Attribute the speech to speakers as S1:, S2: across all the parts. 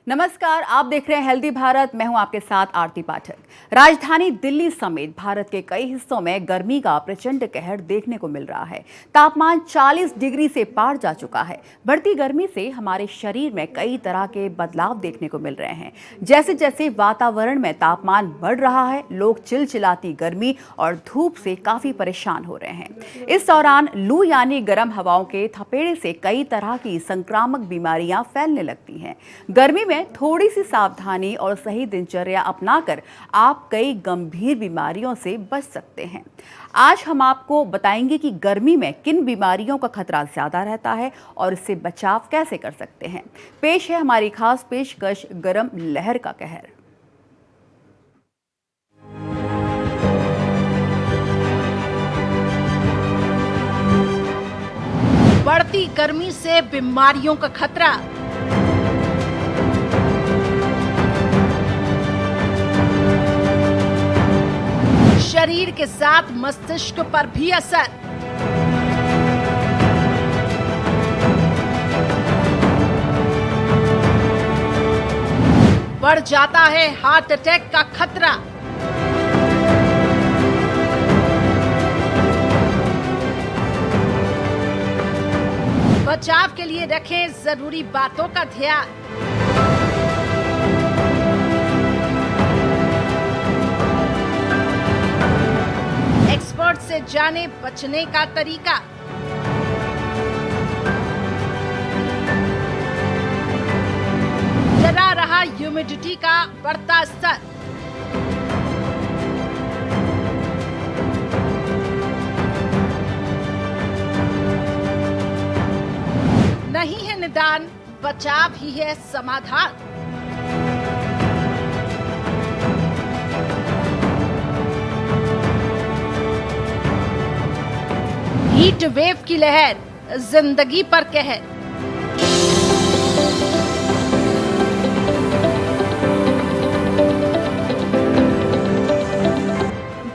S1: नमस्कार, आप देख रहे हैं हेल्दी भारत। मैं हूं आपके साथ आरती पाठक। राजधानी दिल्ली समेत भारत के कई हिस्सों में गर्मी का प्रचंड कहर देखने को मिल रहा है। तापमान 40 डिग्री से पार जा चुका है। बढ़ती गर्मी से हमारे शरीर में कई तरह के बदलाव देखने को मिल रहे हैं। जैसे जैसे वातावरण में तापमान बढ़ रहा है, लोग चिलचिलाती गर्मी और धूप से काफी परेशान हो रहे हैं। इस दौरान लू यानी गर्म हवाओं के थपेड़े से कई तरह की संक्रामक बीमारियां फैलने लगती हैं। गर्मी में थोड़ी सी सावधानी और सही दिनचर्या अपनाकर आप कई गंभीर बीमारियों से बच सकते हैं। आज हम आपको बताएंगे कि गर्मी में किन बीमारियों का खतरा ज्यादा रहता है और इससे बचाव कैसे कर सकते हैं। पेश है हमारी खास पेशकश, गर्म लहर का कहर।
S2: बढ़ती गर्मी से बीमारियों का खतरा। शरीर के साथ मस्तिष्क पर भी असर। बढ़ जाता है हार्ट अटैक का खतरा। बचाव के लिए रखें जरूरी बातों का ध्यान। एक्सपर्ट से जाने बचने का तरीका। डरा रहा ह्यूमिडिटी का बढ़ता स्तर। नहीं है निदान, बचाव ही है समाधान। हीट वेव की लहर, जिंदगी पर कहर।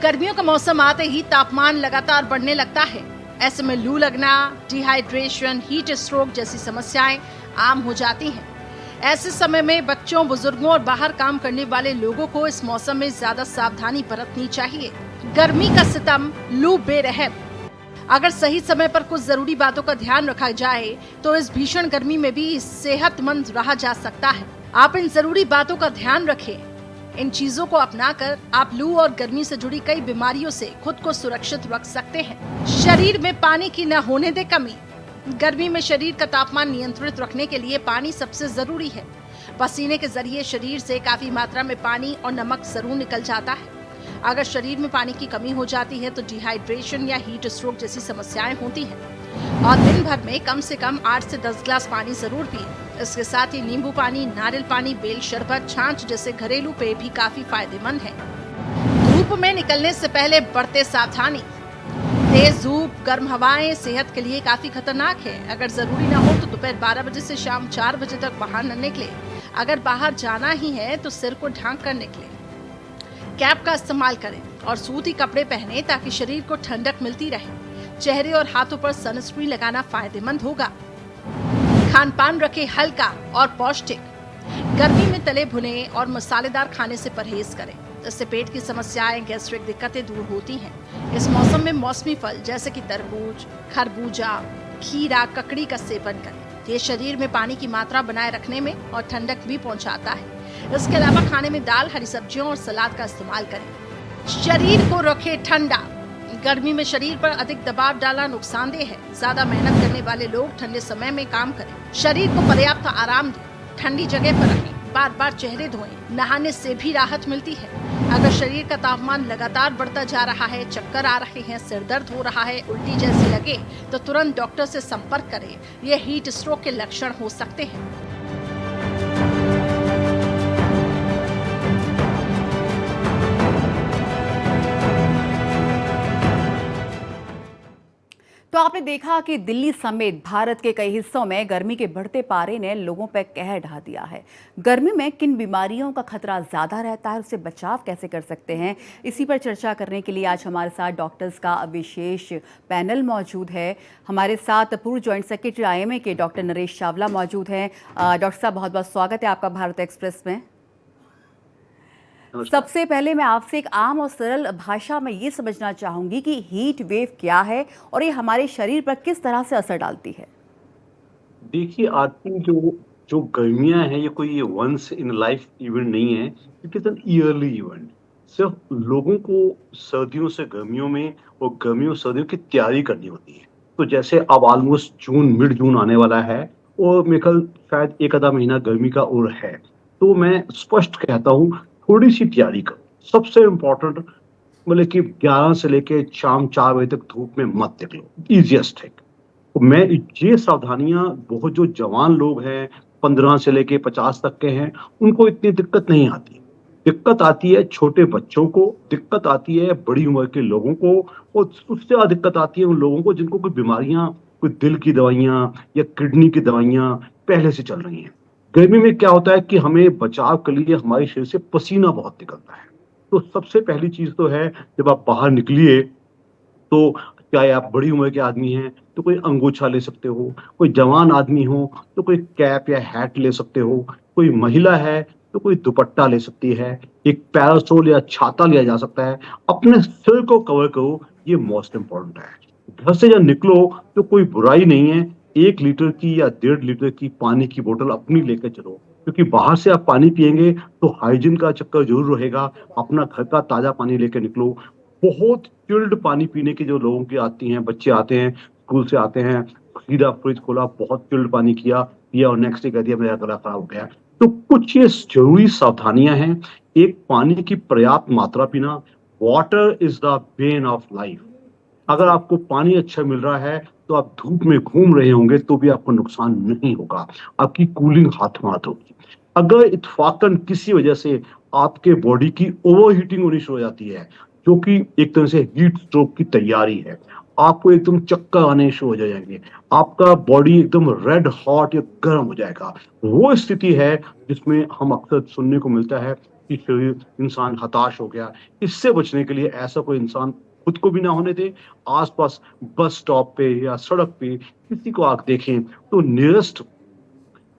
S2: गर्मियों का मौसम आते ही तापमान लगातार बढ़ने लगता है। ऐसे में लू लगना, डिहाइड्रेशन, हीट स्ट्रोक जैसी समस्याएं आम हो जाती हैं। ऐसे समय में बच्चों, बुजुर्गों और बाहर काम करने वाले लोगों को इस मौसम में ज्यादा सावधानी बरतनी चाहिए। गर्मी का सितम, लू बेरहम। अगर सही समय पर कुछ जरूरी बातों का ध्यान रखा जाए तो इस भीषण गर्मी में भी सेहतमंद रहा जा सकता है। आप इन जरूरी बातों का ध्यान रखें। इन चीजों को अपनाकर आप लू और गर्मी से जुड़ी कई बीमारियों से खुद को सुरक्षित रख सकते हैं। शरीर में पानी की न होने दे कमी। गर्मी में शरीर का तापमान नियंत्रित रखने के लिए पानी सबसे जरूरी है। पसीने के जरिए शरीर से काफी मात्रा में पानी और नमक जरूर निकल जाता है। अगर शरीर में पानी की कमी हो जाती है तो डिहाइड्रेशन या हीट स्ट्रोक जैसी समस्याएं होती हैं। और दिन भर में कम से कम 8 से 10 ग्लास पानी जरूर पिएं। इसके साथ ही नींबू पानी, नारियल पानी, बेल शरबत, छाछ जैसे घरेलू पेय भी काफी फायदेमंद है। धूप में निकलने से पहले बरते सावधानी। तेज धूप, गर्म हवाएं सेहत के लिए काफी खतरनाक है। अगर जरूरी ना हो तो दोपहर 12 बजे से शाम 4 बजे तक बाहर न निकले। अगर बाहर जाना ही है तो सिर को ढांक कर निकले। कैप का इस्तेमाल करें और सूती कपड़े पहने ताकि शरीर को ठंडक मिलती रहे। चेहरे और हाथों पर सनस्क्रीन लगाना फायदेमंद होगा। खान पान रखें हल्का और पौष्टिक। गर्मी में तले भुने और मसालेदार खाने से परहेज करें। इससे पेट की समस्याएं, गैस्ट्रिक दिक्कतें दूर होती हैं। इस मौसम में मौसमी फल जैसे कि तरबूज, खरबूजा, खीरा, ककड़ी का सेवन करें। ये शरीर में पानी की मात्रा बनाए रखने में और ठंडक भी पहुंचाता है। इसके अलावा खाने में दाल, हरी सब्जियों और सलाद का इस्तेमाल करें। शरीर को रखे ठंडा। गर्मी में शरीर पर अधिक दबाव डालना नुकसानदेह है। ज्यादा मेहनत करने वाले लोग ठंडे समय में काम करें। शरीर को पर्याप्त आराम दें। ठंडी जगह पर रखें। बार बार चेहरे धोएं। नहाने से भी राहत मिलती है। अगर शरीर का तापमान लगातार बढ़ता जा रहा है, चक्कर आ रहे हैं, सिर दर्द हो रहा है, उल्टी जैसी लगे तो तुरंत डॉक्टर से संपर्क करें। ये हीट स्ट्रोक के लक्षण हो सकते हैं।
S1: तो आपने देखा कि दिल्ली समेत भारत के कई हिस्सों में गर्मी के बढ़ते पारे ने लोगों पर कहर ढा दिया है। गर्मी में किन बीमारियों का खतरा ज्यादा रहता है, उससे बचाव कैसे कर सकते हैं, इसी पर चर्चा करने के लिए आज हमारे साथ डॉक्टर्स का विशेष पैनल मौजूद है। हमारे साथ पूर्व ज्वाइंट सेक्रेटरी आईएमए के डॉक्टर नरेश चावला मौजूद हैं। डॉक्टर साहब, बहुत बहुत स्वागत है आपका भारत एक्सप्रेस में। सबसे पहले मैं आपसे एक आम और सरल भाषा में ये समझना चाहूंगी कि हीट वेव क्या है और ये हमारे शरीर पर किस तरह से असर डालती है।
S3: देखिए आरती, जो जो गर्मियां हैं, ये कोई वंस इन लाइफ इवेंट नहीं है। It is an yearly event. सिर्फ लोगों को सर्दियों से गर्मियों में और गर्मियों सर्दियों की तैयारी करनी होती है। तो जैसे अब ऑलमोस्ट जून, मिड जून आने वाला है और मेरे ख्याल शायद एक आधा महीना गर्मी का और है, तो मैं स्पष्ट कहता हूँ थोड़ी सी तैयारी करो। सबसे इम्पोर्टेंट, मतलब कि 11 से लेके शाम 4 बजे तक धूप में मत निकलो। इजिएस्ट है। तो मैं ये सावधानियां, बहुत जो जवान लोग हैं 15 से लेके 50 तक के हैं, उनको इतनी दिक्कत नहीं आती। दिक्कत आती है छोटे बच्चों को, दिक्कत आती है बड़ी उम्र के लोगों को, और उससे ज्यादा दिक्कत आती है उन लोगों को जिनको कोई बीमारियां, कोई दिल की दवाइयां या किडनी की दवाइयां पहले से चल रही हैं। गर्मी में क्या होता है कि हमें बचाव के लिए हमारे शरीर से पसीना बहुत निकलता है। तो सबसे पहली चीज तो है, जब आप बाहर निकलिए तो चाहे आप बड़ी उम्र के आदमी हैं तो कोई अंगोछा ले सकते हो, कोई जवान आदमी हो तो कोई कैप या हैट ले सकते हो, कोई महिला है तो कोई दुपट्टा ले सकती है, एक पैरासोल या छाता लिया जा सकता है। अपने सिर को कवर करो, ये मोस्ट इम्पोर्टेंट है। घर से जब निकलो तो कोई बुराई नहीं है, 1 लीटर की या 1.5 लीटर की पानी की बोतल अपनी लेकर चलो, क्योंकि बाहर से आप पानी पिएंगे तो हाइजीन का चक्कर जरूर रहेगा। अपना घर का ताजा पानी लेकर निकलो। बहुत चिल्ड पानी पीने की जो लोगों की आती हैं, बच्चे आते हैं स्कूल से आते हैं, सीधा फ्रिज खोला, बहुत चिल्ड पानी किया पिया और नेक्स्ट डे कह दिया मेरा गला खराब हो गया। तो कुछ ये जरूरी सावधानियां हैं। एक, पानी की पर्याप्त मात्रा पीना। Water is the Ben of life. अगर आपको पानी अच्छा मिल रहा है तो आप धूप में घूम रहे होंगे तो भी आपको नुकसान नहीं होगा, आपकी कूलिंग हाथ में हाथ होगी। अगर इत्फाकन किसी वजह से आपके बॉडी की ओवर हीटिंग होनी शुरू हो जाती है, जो कि एक तरह से हीट स्ट्रोक की तैयारी है, आपको एकदम चक्कर आने शुरू हो जाएंगे, आपका बॉडी एकदम रेड हॉट या गर्म हो जाएगा। वो स्थिति है जिसमें हम अक्सर सुनने को मिलता है कि शरीर, इंसान हताश हो गया। इससे बचने के लिए ऐसा कोई इंसान खुद को भी ना होने दे। आसपास बस स्टॉप पे या सड़क पे किसी को आप देखें तो नियरेस्ट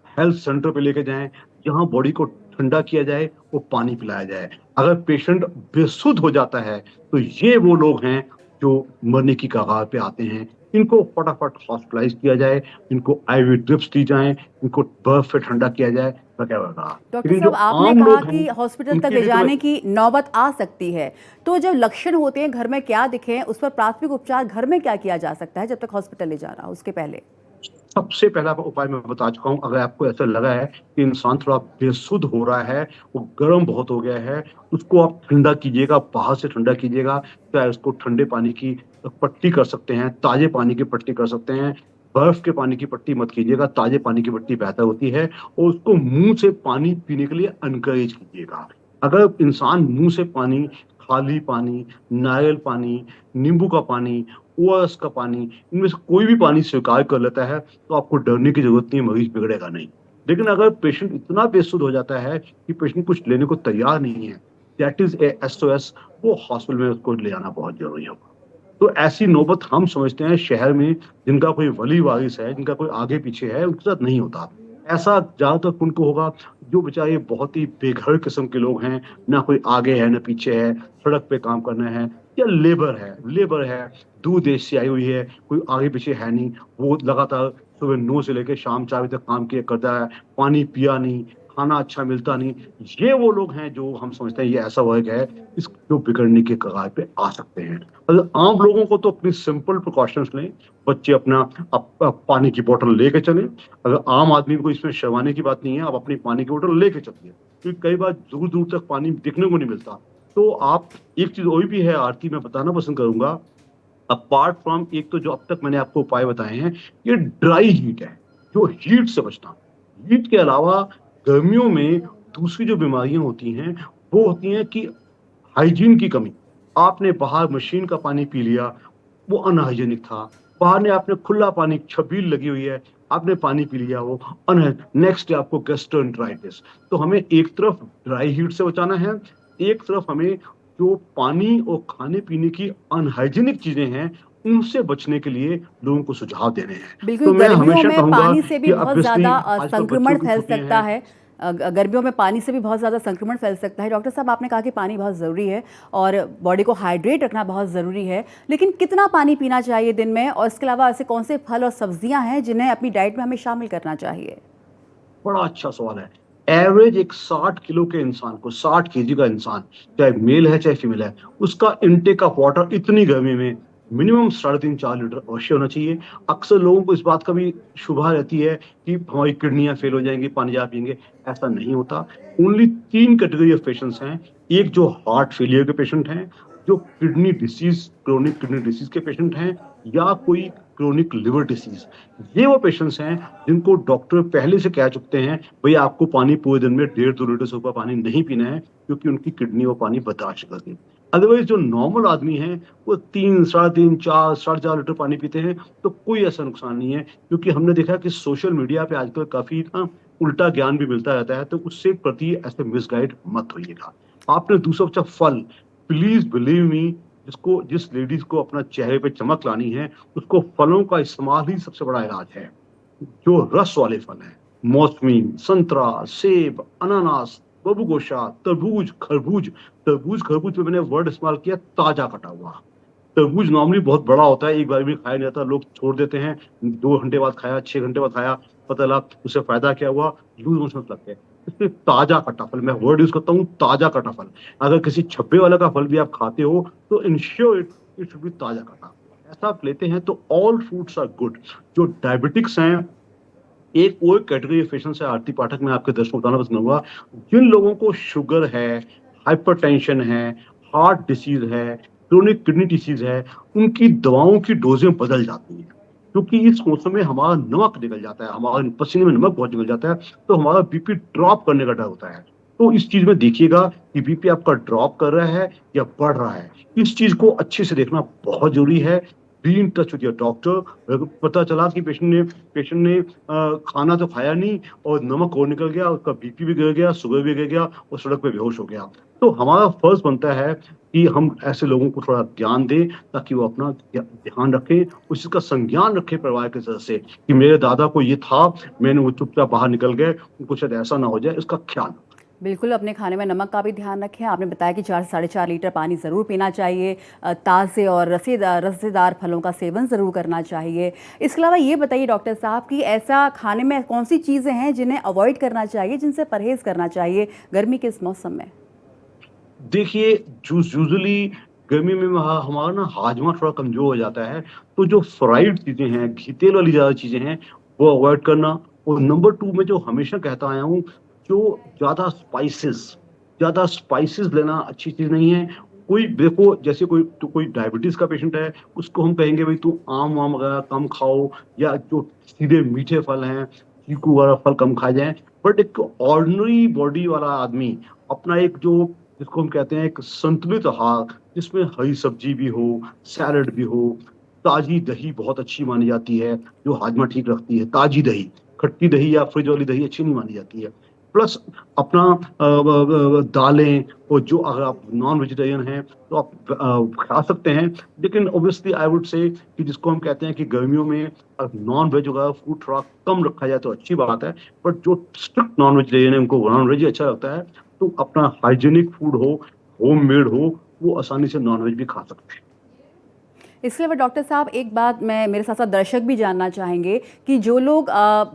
S3: हेल्थ सेंटर पे लेके जाएं, जहां बॉडी को ठंडा किया जाए, वो पानी पिलाया जाए। अगर पेशेंट बेसुध हो जाता है तो ये वो लोग हैं जो मरने की कगार पे आते हैं। इनको फटाफट हॉस्पिटलाइज किया जाए, इनको आईवी ड्रिप्स दी जाए, इनको बर्फ से ठंडा किया जाए, वगैरह।
S1: डॉक्टर साहब, आपने कहा कि हॉस्पिटल तक ले जाने की नौबत आ सकती है, तो जब लक्षण होते हैं घर में क्या दिखे, उस पर प्राथमिक उपचार घर में क्या किया जा सकता है जब तक हॉस्पिटल ले जाना उसके पहले?
S3: सबसे पहला उपाय मैं बता चुका हूं। अगर आपको ऐसा लगा है कि इंसान थोड़ा बेसुध हो रहा है, वो गर्म बहुत हो गया है, उसको आप ठंडा कीजिएगा, बाहर से ठंडा कीजिएगा। चाहे उसको ठंडे पानी की पट्टी कर सकते हैं, ताजे पानी की पट्टी कर सकते हैं। बर्फ के पानी की पट्टी मत कीजिएगा, ताजे पानी की पट्टी बेहतर होती है। और उसको मुंह से पानी पीने के लिए एनकरेज कीजिएगा। अगर इंसान मुंह से पानी, खाली पानी, नारियल पानी, नींबू का पानी, ओआरएस का पानी, इनमें से कोई भी पानी स्वीकार कर लेता है तो आपको डरने की जरूरत नहीं, मरीज बिगड़ेगा नहीं। लेकिन अगर पेशेंट इतना बेसुध हो जाता है कि पेशेंट कुछ लेने को तैयार नहीं है, दैट इज ए एसओएस, वो हॉस्पिटल में उसको ले जाना बहुत जरूरी होगा। तो ऐसी नौबत हम समझते हैं शहर में जिनका कोई वली वारिस है, जिनका कोई आगे पीछे है, उनके साथ नहीं होता। ऐसा ज्यादातर उनको होगा जो बेचारे बहुत ही बेघर किस्म के लोग हैं, ना कोई आगे है ना पीछे है, सड़क पे काम करना है, या लेबर है, दूर देश से आई हुई है, कोई आगे पीछे है नहीं, वो लगातार सुबह 9 से लेकर शाम 4 बजे तक काम किया करता है, पानी पिया नहीं, खाना अच्छा मिलता नहीं। ये वो लोग हैं जो हम समझते हैं ये ऐसा वर्ग है इस जो बिगड़ने के कगार पे आ सकते हैं। अगर आम लोगों को तो अपनी सिंपल प्रिकॉशंस लें, बच्चे अपना पानी की बोतल लेके चलें। अगर आम आदमी को इसमें शर्माने की बात नहीं है, आप अपनी पानी की बोतल लेके चलिए, क्योंकि कई बार दूर दूर तक पानी देखने को नहीं मिलता। तो आप, एक चीज और भी है आरती, मैं बताना पसंद करूंगा, अपार्ट फ्रॉम एक तो जो अब तक मैंने आपको उपाय बताए हैं, ये ड्राई हीट है, जो हीट से बचना। हीट के अलावा गर्मियों में दूसरी जो बीमारियां होती हैं वो होती हैं कि हाइजीन की कमी। आपने बाहर मशीन का पानी पी लिया, वो अनहाइजीनिक था, बाहर ने आपने खुला पानी, छबील लगी हुई है, आपने पानी पी लिया वो, और नेक्स्ट डे आपको गैस्ट्रोएंटेराइटिस। तो हमें एक तरफ ड्राई हीट से बचाना है, एक तरफ हमें जो पानी और खाने पीने की अनहाइजीनिक चीजें हैं उनसे बचने के लिए लोगों को सुझाव देने हैं।
S1: बिल्कुल,
S3: तो मैं
S1: गर्मियों
S3: हमेशा
S1: में
S3: कहूंगा
S1: पानी से भी
S3: कि
S1: बहुत
S3: ऑब्वियसली
S1: ज़्यादा
S3: आजकल
S1: संक्रमण
S3: बच्चों की
S1: फैल
S3: छुट्टियां
S1: सकता
S3: हैं।
S1: है। गर्मियों में पानी से भी बहुत ज़्यादा संक्रमण फैल सकता है। डॉक्टर साहब, आपने कहा कि पानी बहुत ज़रूरी है और बॉडी को हाइड्रेट रखना बहुत ज़रूरी है, लेकिन कितना पानी पीना चाहिए दिन में, और इसके अलावा ऐसे कौन से फल और सब्जियां हैं जिन्हें अपनी डाइट में हमें शामिल करना चाहिए?
S3: बड़ा अच्छा सवाल है। एवरेज एक 60 किलो के इंसान को, 60 केजी का इंसान, चाहे मेल है चाहे फीमेल है, उसका इनटेक ऑफ वाटर इतनी गर्मी में मिनिमम 3.5-4 लीटर अवश्य होना चाहिए। अक्सर लोगों को इस बात का भी शुभा रहती है कि हमारी किडनियां फेल हो जाएंगी पानी ज्यादा पियेंगे। ऐसा नहीं होता। ओनली 3 कैटेगरी ऑफ पेशेंट्स हैं। एक जो हार्ट फेलियर के पेशेंट हैं, जो kidney disease, chronic kidney disease के पेशेंट हैं, या कोई क्रोनिक लिवर डिसीज। ये वो पेशेंट्स हैं जिनको डॉक्टर पहले से कह चुकते हैं, भैया आपको पानी पूरे दिन में 1.5-2 लीटर से ऊपर पानी नहीं पीना है, क्योंकि उनकी किडनी वो पानी बर्दाश्त करती है। अदरवाइज जो नॉर्मल आदमी है वो 3, 3.5, 4, 4.5 लीटर पानी पीते हैं, तो कोई ऐसा नुकसान नहीं है। क्योंकि हमने देखा कि सोशल मीडिया पे आजकल काफी ना उल्टा ज्ञान भी मिलता रहता है, तो उससे प्रति ऐसे मिसगाइड मत होइएगा। आपने दूसरा पूछा फल। प्लीज बिलीव मी, जिस लेडीज को अपना चेहरे पे चमक लानी है, उसको फलों का इस्तेमाल ही सबसे बड़ा इलाज है। जो रस वाले फल हैं, मौसमी, संतरा, सेब, अनानास, बबूगोशा, तरबूज, खरबूज। तरबूज खरबूज पे मैंने वर्ड इस्तेमाल किया ताजा कटा हुआ। तरबूज नॉर्मली बहुत बड़ा होता है, एक बार भी खाया नहीं जाता, लोग छोड़ देते हैं। 2 घंटे बाद खाया, 6 घंटे बाद खाया, पता लगा उससे फायदा क्या हुआ, लूज मोशन लग गए। इसलिए ताजा कटा फल, मैं वर्ड यूज करता हूँ, ताजा कटा फल। अगर किसी छब्बे वाले का फल भी आप खाते हो तो ensure it it should be ताजा कटा। ऐसा आप लेते हैं तो ऑल फ्रूट्स आर गुड। जो डायबिटिक्स हैं, एक और कैटेगरी ऑफ पेशेंट्स है आरती पाठक, मैं आपके दर्शकों को बताना पसंद करूंगा। जिन लोगों को शुगर है, हाइपरटेंशन है, हार्ट डिसीज है, क्रोनिक किडनी डिसीज है, उनकी दवाओं की डोजें बदल जाती हैं। क्योंकि इस मौसम में हमारा नमक निकल जाता है, हमारे पसीने में नमक बहुत निकल जाता है, तो हमारा बीपी ड्रॉप करने का डर होता है। तो इस चीज में देखिएगा कि बीपी आपका ड्रॉप कर रहा है या बढ़ रहा है। इस चीज को अच्छे से देखना बहुत जरूरी है। Be in touch with your doctor. पता चला कि पेशेंट ने खाना तो खाया नहीं और नमक और निकल गया, उसका बीपी भी गिर गया, शुगर भी गिर गया और सड़क पे बेहोश हो गया। तो हमारा फर्ज बनता है कि हम ऐसे लोगों को थोड़ा ज्ञान दें, ताकि वो अपना ध्यान रखें, उसी का संज्ञान रखें परिवार के सदस्य कि मेरे दादा को ये था, मैंने वो चुपचाप बाहर निकल गए, उनको शायद ऐसा ना हो जाए, इसका ख्याल।
S1: बिल्कुल, अपने खाने में नमक का भी ध्यान रखें। आपने बताया कि 4 से साढ़े 4 लीटर पानी ज़रूर पीना चाहिए। ताज़े और रसेदार फलों का सेवन ज़रूर करना चाहिए। इसके अलावा ये बताइए डॉक्टर साहब कि ऐसा खाने में कौन सी चीज़ें हैं जिन्हें अवॉइड करना चाहिए, जिनसे परहेज़ करना चाहिए गर्मी के इस मौसम में?
S3: देखिए, यूजुअली गर्मी में हमारा ना हाजमा थोड़ा कमजोर हो जाता है, तो जो फ्राइड चीजें हैं, घी तेल वाली ज्यादा चीजें हैं, वो अवॉइड करना। और नंबर 2 में जो हमेशा कहता आया हूँ, जो ज्यादा स्पाइसेस लेना अच्छी चीज नहीं है। कोई देखो, जैसे कोई डायबिटीज का पेशेंट है, उसको हम कहेंगे भाई तू आम वाम वगैरह कम खाओ, या जो सीधे मीठे फल हैं, चीकू वाला फल कम खाए जाए। बट एक ऑर्डिनरी बॉडी वाला आदमी अपना एक जो, जिसको हम कहते हैं एक संतुलित आहार, जिसमें हरी सब्जी भी हो, सैलड भी हो, ताजी दही बहुत अच्छी मानी जाती है, जो हाजमा ठीक रखती है। ताजी दही, खट्टी दही या फ्रिज वाली दही अच्छी नहीं मानी जाती है। प्लस अपना दालें, और जो अगर आप नॉन वेजिटेरियन हैं तो आप खा सकते हैं। लेकिन ऑब्वियसली आई वुड से कि जिसको हम कहते हैं कि गर्मियों में नॉन वेज वगैरह फूड थोड़ा कम रखा जाए तो अच्छी बात है। बट जो स्ट्रिक्ट नॉन वेजिटेरियन है, उनको नॉन वेज ही अच्छा लगता है, तो अपना हाइजीनिक फूड हो, होम मेड हो, वो आसानी से नॉन वेज भी खा सकते हैं।
S1: इसके अलावा डॉक्टर साहब, एक बात मैं, मेरे साथ साथ दर्शक भी जानना चाहेंगे कि जो लोग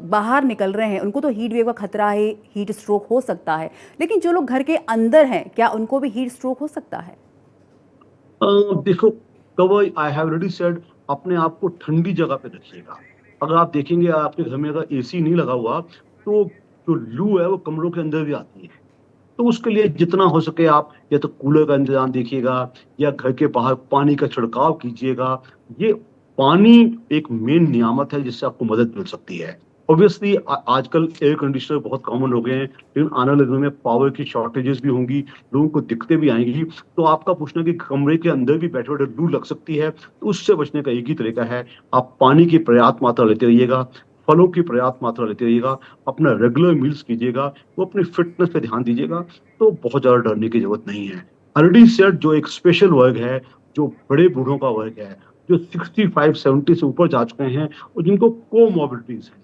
S1: बाहर निकल रहे हैं उनको तो हीट वेव का खतरा है, हीट स्ट्रोक हो सकता है, लेकिन जो लोग घर के अंदर हैं, क्या उनको भी हीट स्ट्रोक हो सकता है?
S3: देखो, cover I have already said, अपने आप को ठंडी जगह पे रखिएगा। अगर आप देखेंगे आपके घर में अगर एसी नहीं लगा हुआ, तो जो लू है वो कमरों के अंदर भी आती है। तो उसके लिए जितना हो सके आप या तो कूलर का इंतजाम देखिएगा, या घर के बाहर पानी का छिड़काव कीजिएगा। ये पानी एक मेन नियामत है जिससे आपको मदद मिल सकती है। ऑब्वियसली आजकल एयर कंडीशनर बहुत कॉमन हो गए हैं, लेकिन आने वाले दिनों में पावर की शॉर्टेजेस भी होंगी, लोगों को दिक्कतें भी आएँगी। तो आपका पूछना कि कमरे के अंदर भी बैठे-बैठे लू लग सकती है, तो उससे बचने का एक ही तरीका है, आप पानी की पर्याप्त मात्रा लेते रहिएगा, फलों की पर्याप्त मात्रा लेते रहिएगा, अपना रेगुलर मील्स कीजिएगा, वो अपनी फिटनेस पे ध्यान दीजिएगा, तो बहुत ज़्यादा डरने की ज़रूरत नहीं है। ऑलरेडी सेड जो एक स्पेशल वर्ग है, जो बड़े बूढ़ों का वर्ग है, जो 65-70 से ऊपर जा चुके हैं और जिनको कोमॉर्बिडिटीज़ हैं।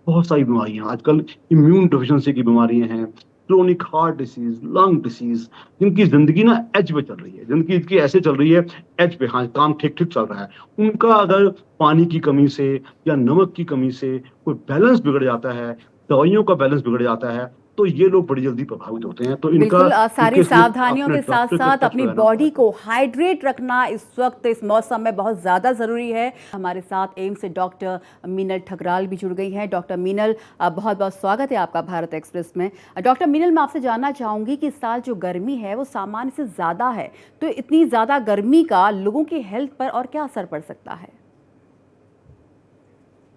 S3: बहुत सारी बीमारियाँ आजकल इम्यून डेफिशिएंसी की बीमारियाँ हैं, chronic heart disease, lung disease, जिनकी ज़िंदगी ना एज पे चल रही है, ज़िंदगी इनकी ऐसे चल रही है एज पे, हाँ, काम ठीक-ठीक चल रहा है। उनका अगर पानी की कमी से या नमक की कमी से कोई बैलेंस बिगड़ जाता है, दवाइयों का बैलेंस बिगड़ जाता है, तो ये लोग बड़ी जल्दी प्रभावित होते हैं। तो इनका
S1: बिल्कुल सारी
S3: इनके लिए
S1: सावधानियों
S3: अपने
S1: के साथ
S3: डॉक्टर के
S1: साथ
S3: टच
S1: अपनी
S3: में रहना
S1: बॉडी
S3: बहुत
S1: को
S3: ज़रूरी है।
S1: हाइड्रेट रखना इस वक्त इस मौसम में बहुत ज़्यादा ज़रूरी है। हमारे साथ एम्स से डॉक्टर मीनल ठकराल भी जुड़ गई हैं। डॉक्टर मीनल, बहुत बहुत स्वागत है आपका भारत एक्सप्रेस में। डॉक्टर मीनल, मैं आपसे जानना चाहूँगी कि इस साल जो गर्मी है वो सामान्य से ज़्यादा है, तो इतनी ज़्यादा गर्मी का लोगों की हेल्थ पर और क्या असर पड़ सकता है?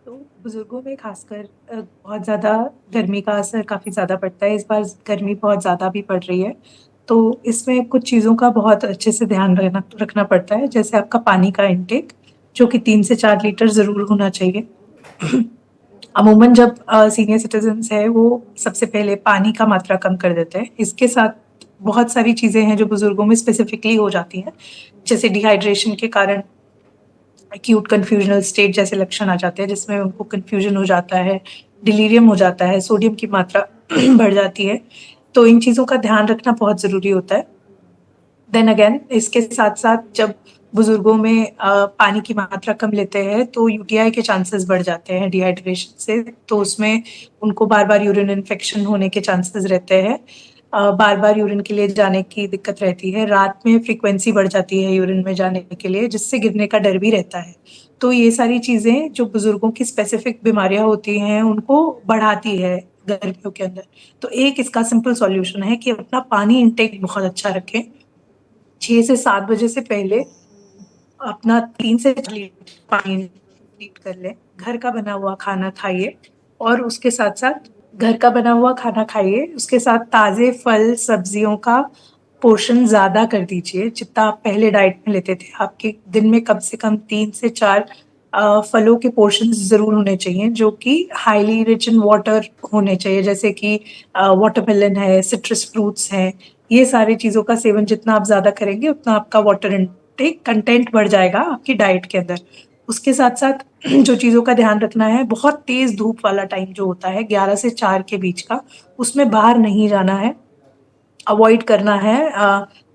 S4: तो बुजुर्गों में खासकर बहुत ज़्यादा गर्मी का असर काफ़ी ज़्यादा पड़ता है। इस बार गर्मी बहुत ज़्यादा भी पड़ रही है, तो इसमें कुछ चीज़ों का बहुत अच्छे से ध्यान रखना पड़ता है। जैसे आपका पानी का इंटेक, जो कि 3 से 4 लीटर ज़रूर होना चाहिए। अमूमन जब सीनियर सिटीज़न्स हैं, वो सबसे पहले पानी का मात्रा कम कर देते हैं। इसके साथ बहुत सारी चीज़ें हैं जो बुजुर्गों में स्पेसिफिकली हो जाती हैं, जैसे डिहाइड्रेशन के कारण एक्यूट कन्फ्यूजनल स्टेट जैसे लक्षण आ जाते हैं, जिसमें उनको कन्फ्यूजन हो जाता है, डिलीरियम हो जाता है, सोडियम की मात्रा बढ़ जाती है। तो इन चीज़ों का ध्यान रखना बहुत ज़रूरी होता है। देन अगेन इसके साथ-साथ जब बुजुर्गों में पानी की मात्रा कम लेते हैं, तो यूटीआई के चांसेस बढ़ जाते हैं डिहाइड्रेशन से, तो उसमें उनको बार-बार यूरिन इन्फेक्शन होने के चांसेस रहते हैं। बार-बार यूरिन के लिए जाने की दिक्कत रहती है, रात में फ्रीक्वेंसी बढ़ जाती है यूरिन में जाने के लिए, जिससे गिरने का डर भी रहता है। तो ये सारी चीज़ें जो बुजुर्गों की स्पेसिफिक बीमारियाँ होती हैं, उनको बढ़ाती है गर्मियों के अंदर। तो एक इसका सिंपल सॉल्यूशन है कि अपना पानी इंटेक बहुत अच्छा रखें। 6 से 7 बजे से पहले अपना 3 से 4 लीटर पानी नीट कर लें। घर का बना हुआ खाना खाइए और उसके साथ-साथ घर का बना हुआ खाना खाइए, उसके साथ ताज़े फल, सब्जियों का पोर्शन ज़्यादा कर दीजिए, जितना आप पहले डाइट में लेते थे। आपके दिन में कम से कम 3 से 4 फलों के पोर्शन्स ज़रूर होने चाहिए, जो कि हाइली रिच इन वाटर होने चाहिए, जैसे कि वाटरमेलन है, सिट्रस फ्रूट्स हैं। ये सारी चीज़ों का सेवन जितना आप ज़्यादा करेंगे, उतना आपका वाटर इनटेक कंटेंट बढ़ जाएगा आपकी डाइट के अंदर। उसके साथ-साथ जो चीज़ों का ध्यान रखना है, बहुत तेज़ धूप वाला टाइम जो होता है 11 से 4 के बीच का, उसमें बाहर नहीं जाना है। अवॉइड करना है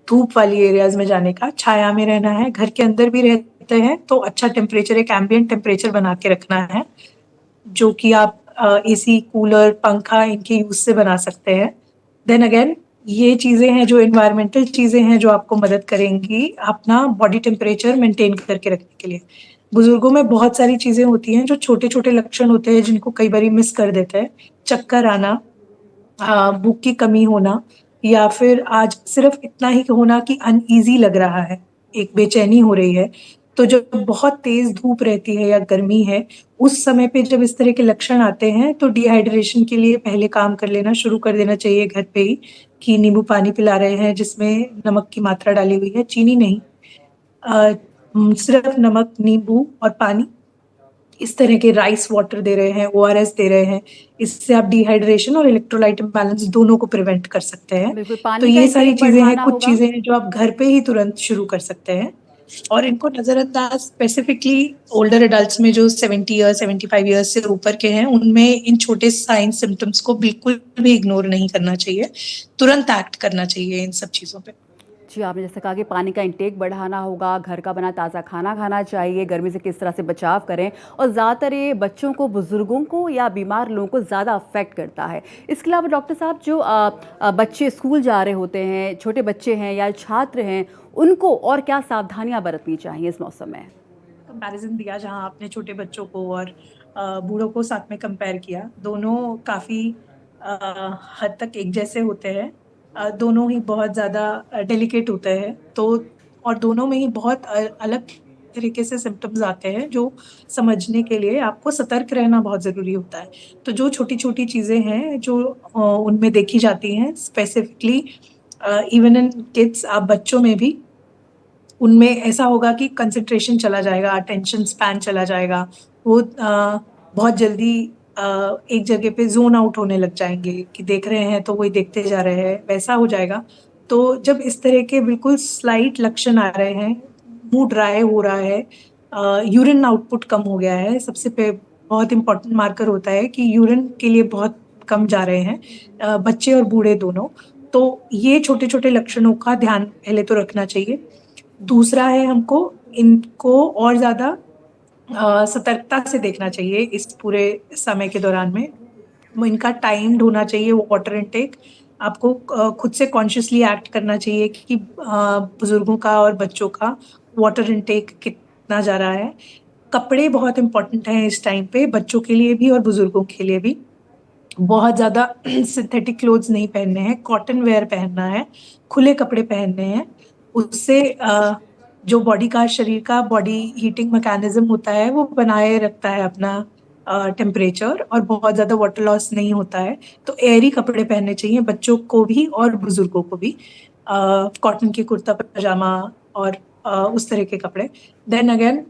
S4: धूप वाली एरियाज़ में जाने का, छाया में रहना है। घर के अंदर भी रहते हैं, तो अच्छा टेम्परेचर, एक एम्बिएंट टेम्परेचर बना के रखना है, जो कि आप एसी, कूलर, पंखा इनके यूज़ से बना सकते हैं। देन अगेन ये चीज़ें हैं जो एनवायरमेंटल चीज़ें हैं जो आपको मदद करेंगी अपना बॉडी टेम्परेचर मेंटेन करके रखने के लिए। बुजुर्गों में बहुत सारी चीज़ें होती हैं जो छोटे-छोटे लक्षण होते हैं जिनको कई बारी मिस कर देते हैं। चक्कर आना, भूख की कमी होना या फिर आज सिर्फ़ इतना ही होना कि अनईज़ी लग रहा है, एक बेचैनी हो रही है। तो जब बहुत तेज़ धूप रहती है या गर्मी है, उस समय पे जब इस तरह के लक्षण आते हैं, तो डिहाइड्रेशन के लिए पहले काम कर लेना शुरू कर देना चाहिए घर पे ही, कि नींबू पानी पिला रहे हैं जिसमें नमक की मात्रा डाली हुई है, चीनी नहीं। सिर्फ़ नमक, नींबू और पानी, इस तरह के राइस वाटर दे रहे हैं, ओआरएस दे रहे हैं। इससे आप डिहाइड्रेशन और इलेक्ट्रोलाइट इम्बैलेंस दोनों को प्रिवेंट कर सकते हैं।
S1: बिल्कुल,
S4: तो
S1: पानी का
S4: ये सारी
S1: इंटेक
S4: चीज़ें हैं,
S1: बढ़ाना
S4: कुछ
S1: होगा।
S4: चीज़ें हैं जो आप घर पे ही तुरंत शुरू कर सकते हैं और इनको नज़रअंदाज स्पेसिफिकली ओल्डर एडल्ट्स में जो 70 ईयर्स, 75 ईयर्स से ऊपर के हैं, उनमें इन छोटे साइन सिम्पटम्स को बिल्कुल भी इग्नोर नहीं करना चाहिए। तुरंत एक्ट करना चाहिए इन सब चीज़ों पे।
S1: जी, आपने जैसे कहा कि पानी का इंटेक बढ़ाना होगा, घर का बना ताज़ा खाना खाना चाहिए, गर्मी से किस तरह से बचाव करें, और ज़्यादातर ये बच्चों को, बुज़ुर्गों को या बीमार लोगों को ज़्यादा अफेक्ट करता है। इसके अलावा डॉक्टर साहब, जो बच्चे स्कूल जा रहे होते हैं, छोटे बच्चे हैं या छात्र हैं, उनको और क्या सावधानियाँ बरतनी चाहिए इस मौसम में?
S4: कंपैरिज़न दिया जहाँ आपने छोटे बच्चों को और बूढ़ों को साथ में कंपेयर किया, दोनों काफ़ी हद तक एक जैसे होते हैं। दोनों ही बहुत ज़्यादा डेलिकेट होते हैं, तो और दोनों में ही बहुत अलग तरीके से सिम्पटम्स आते हैं जो समझने के लिए आपको सतर्क रहना बहुत ज़रूरी होता है। तो जो छोटी-छोटी चीज़ें हैं जो उनमें देखी जाती हैं स्पेसिफिकली इवन इन किड्स, आप बच्चों में भी उनमें ऐसा होगा कि कंसंट्रेशन चला जाएगा, अटेंशन स्पैन चला जाएगा, वो बहुत जल्दी एक जगह पे ज़ोन आउट होने लग जाएँगे कि देख रहे हैं तो वही देखते जा रहे हैं, वैसा हो जाएगा। तो जब इस तरह के बिल्कुल स्लाइट लक्षण आ रहे हैं, मुँह ड्राई हो रहा है, यूरिन आउटपुट कम हो गया है, सबसे बहुत इम्पोर्टेंट मार्कर होता है कि यूरिन के लिए बहुत कम जा रहे हैं बच्चे और बूढ़े दोनों। तो ये छोटे-छोटे लक्षणों का ध्यान पहले तो रखना चाहिए। दूसरा है हमको इनको और ज़्यादा सतर्कता से देखना चाहिए इस पूरे समय के दौरान में। इनका टाइम्ड होना चाहिए वो वाटर इनटेक। आपको खुद से कॉन्शियसली एक्ट करना चाहिए कि बुज़ुर्गों का और बच्चों का वाटर इनटेक कितना जा रहा है। कपड़े बहुत इम्पोर्टेंट हैं इस टाइम पे, बच्चों के लिए भी और बुज़ुर्गों के लिए भी। बहुत ज़्यादा सिंथेटिक क्लोथ्स नहीं पहनने हैं, कॉटन वेयर पहनना है, खुले कपड़े पहनने हैं। उससे जो शरीर का बॉडी हीटिंग मैकेनिज़्म होता है, वो बनाए रखता है अपना टेम्परेचर और बहुत ज़्यादा वाटर लॉस नहीं होता है। तो एयरी कपड़े पहनने चाहिए बच्चों को भी और बुज़ुर्गों को भी। कॉटन के कुर्ता पजामा और उस तरह के कपड़े। देन अगेन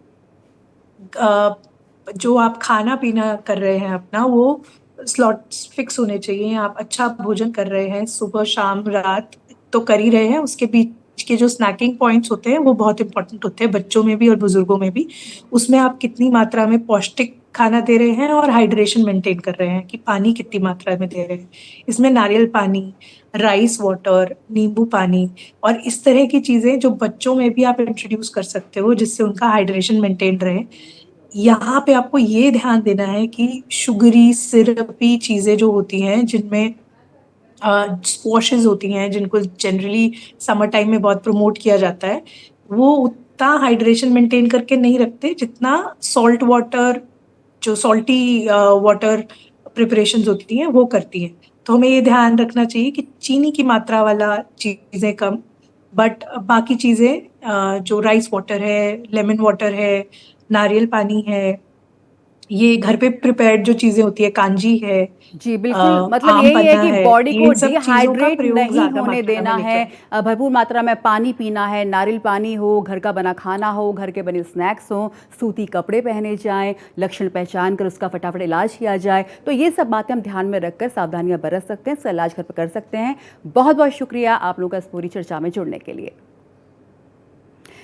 S4: जो आप खाना-पीना कर रहे हैं अपना, वो स्लॉट्स फिक्स होने चाहिए। आप अच्छा भोजन कर रहे हैं, सुबह, शाम, रात तो कर ही रहे हैं, उसके बीच के जो स्नैकिंग पॉइंट्स होते हैं, वो बहुत इम्पोर्टेंट होते हैं, बच्चों में भी और बुज़ुर्गों में भी। उसमें आप कितनी मात्रा में पौष्टिक खाना दे रहे हैं और हाइड्रेशन मेंटेन कर रहे हैं कि पानी कितनी मात्रा में दे रहे हैं। इसमें नारियल पानी, राइस वाटर, नींबू पानी और इस तरह की चीज़ें जो बच्चों में भी आप इंट्रोड्यूस कर सकते हो, जिससे उनका हाइड्रेशन मेंटेन रहे। यहाँ पे आपको ये ध्यान देना है कि शुगरी, सिरपी चीज़ें जो होती हैं, जिनमें स्क्वॉशेज़ होती हैं, जिनको जनरली समर टाइम में बहुत प्रमोट किया जाता है, वो उतना हाइड्रेशन मेंटेन करके नहीं रखते, जितना सॉल्ट वाटर, जो सॉल्टी वाटर प्रिपरेशंस होती हैं, वो करती हैं। तो हमें ये ध्यान रखना चाहिए कि चीनी की मात्रा वाला चीज़ें कम, बट बाकी चीज़ें जो राइस वाटर है, लेमन वाटर है, नारियल पानी है, ये घर पे प्रिपेयर्ड जो चीज़ें होती है, कांजी है,
S1: जी, बिल्कुल मतलब
S4: आम
S1: यही है
S4: पन्ना
S1: कि
S4: है,
S1: बॉडी को
S4: ये सब चीज़ों का
S1: डिहाइड्रेट
S4: प्रयोग
S1: नहीं
S4: ज़्यादा
S1: होने
S4: मात्रा में
S1: देना
S4: लेके
S1: है।
S4: आना।
S1: भरपूर मात्रा में पानी पीना है, नारियल पानी हो, घर का बना खाना हो, घर के बने स्नैक्स हों, सूती कपड़े पहने जाएँ, लक्षण पहचान कर उसका फटाफट इलाज किया जाए। तो ये सब बातें हम ध्यान में रखकर सावधानियाँ बरत सकते हैं, इसका इलाज घर पर कर सकते हैं। बहुत-बहुत शुक्रिया आप लोगों का इस पूरी चर्चा में जुड़ने के लिए।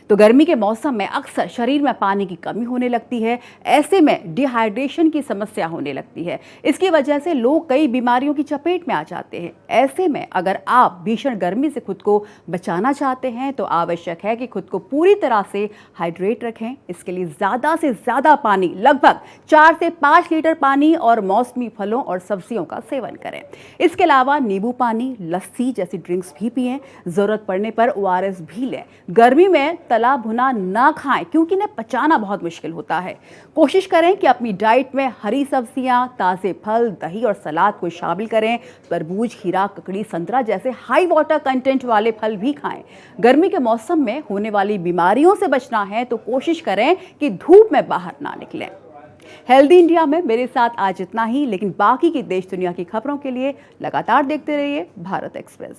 S1: तो गर्मी के मौसम में अक्सर शरीर में पानी की कमी होने लगती है, ऐसे में डिहाइड्रेशन की समस्या होने लगती है। इसकी वजह से लोग कई बीमारियों की चपेट में आ जाते हैं। ऐसे में अगर आप भीषण गर्मी से खुद को बचाना चाहते हैं तो आवश्यक है कि खुद को पूरी तरह से हाइड्रेट रखें। इसके लिए ज़्यादा से ज़्यादा पानी, लगभग 4 से 5 लीटर पानी और मौसमी फलों और सब्जियों का सेवन करें। इसके अलावा नींबू पानी, लस्सी जैसी ड्रिंक्स भी पिएं। ज़रूरत पड़ने पर ORS भी लें। गर्मी में तला भुना ना खाएं क्योंकि इन्हें पचाना बहुत मुश्किल होता है। कोशिश करें कि अपनी डाइट में हरी सब्जियां, ताज़े फल, दही और सलाद को शामिल करें। तरबूज, खीरा, ककड़ी, संतरा जैसे हाई वाटर कंटेंट वाले फल भी खाएं। गर्मी के मौसम में होने वाली बीमारियों से बचना है तो कोशिश करें कि धूप में बाहर ना निकलें। हेल्दी इंडिया में मेरे साथ आज इतना ही, लेकिन बाकी की देश दुनिया की खबरों के लिए लगातार देखते रहिए भारत एक्सप्रेस।